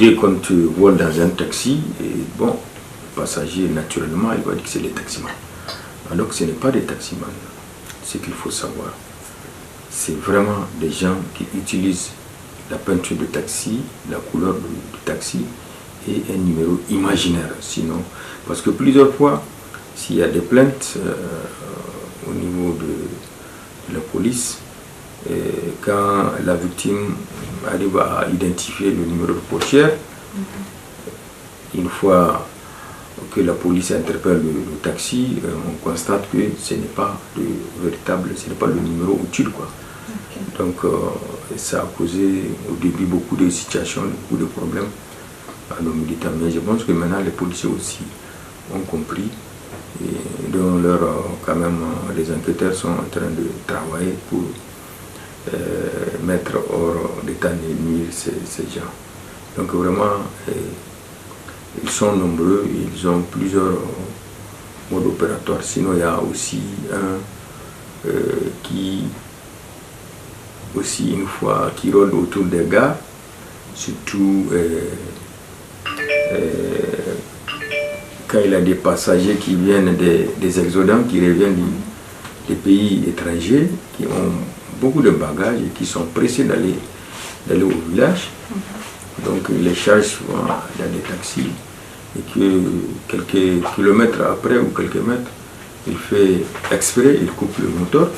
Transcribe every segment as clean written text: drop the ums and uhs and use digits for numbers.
dès qu'on te vole dans un taxi, et bon, le passager, naturellement, il va dire que c'est des taximans. Alors que ce n'est pas des taximans. Ce qu'il faut savoir, c'est vraiment des gens qui utilisent la peinture de taxi, la couleur du taxi et un numéro imaginaire. Sinon, parce que plusieurs fois, s'il y a des plaintes au niveau de la police, quand la victime arrive à identifier le numéro de portière, une fois que la police interpelle le taxi, on constate que ce n'est pas le véritable, ce n'est pas le numéro utile, quoi. Okay. Donc ça a causé au début beaucoup de situations, beaucoup de problèmes à nos militants. Mais je pense que maintenant les policiers aussi ont compris et donc quand même les enquêteurs sont en train de travailler pour mettre hors d'état de nuire ces gens. Donc vraiment, ils sont nombreux, ils ont plusieurs modes opératoires. Sinon, il y a aussi un qui, aussi une fois, qui rôde autour des gares, surtout quand il y a des passagers qui viennent des exodants, qui reviennent des pays étrangers, qui ont beaucoup de bagages et qui sont pressés d'aller au village. Donc il les charge souvent dans des taxis et que quelques kilomètres après ou quelques mètres, il fait exprès, il coupe le moteur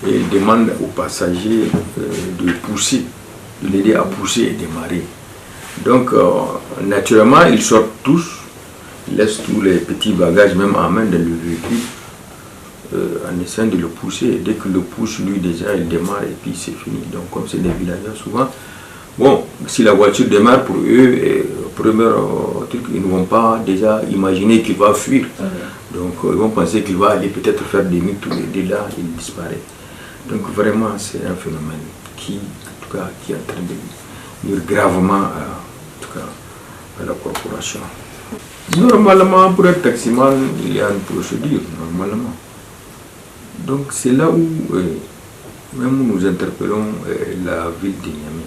et il demande aux passagers de pousser, de l'aider à pousser et démarrer. Donc naturellement ils sortent tous, ils laissent tous les petits bagages même en main dans le véhicule en essayant de le pousser. Et dès qu'il le pousse, lui déjà il démarre et puis c'est fini. Donc comme c'est des villageois souvent, bon, si la voiture démarre pour eux, premier truc, ils ne vont pas déjà imaginer qu'il va fuir. Donc ils vont penser qu'il va aller peut-être faire demi-tour et dès là il disparaît. Donc vraiment c'est un phénomène qui, en tout cas, qui est en train de nuire gravement à la corporation. Normalement, pour être taximan, il y a une procédure, normalement. Donc c'est là où même nous interpellons la ville de Niamey.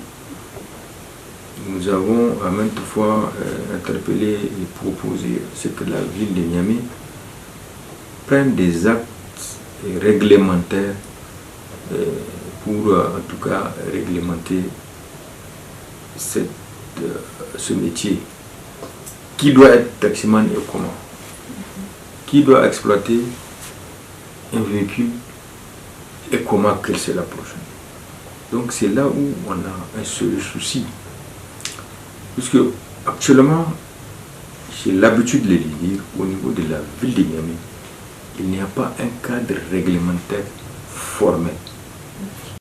Nous avons à maintes fois interpellé et proposé ce que la ville de Niamey prenne des actes réglementaires pour en tout cas réglementer ce métier. Qui doit être taximan et comment? Qui doit exploiter un véhicule et comment, quelle c'est la prochaine? Donc c'est là où on a un seul souci. Puisque actuellement, j'ai l'habitude de le dire, au niveau de la ville de Niamey, il n'y a pas un cadre réglementaire formel.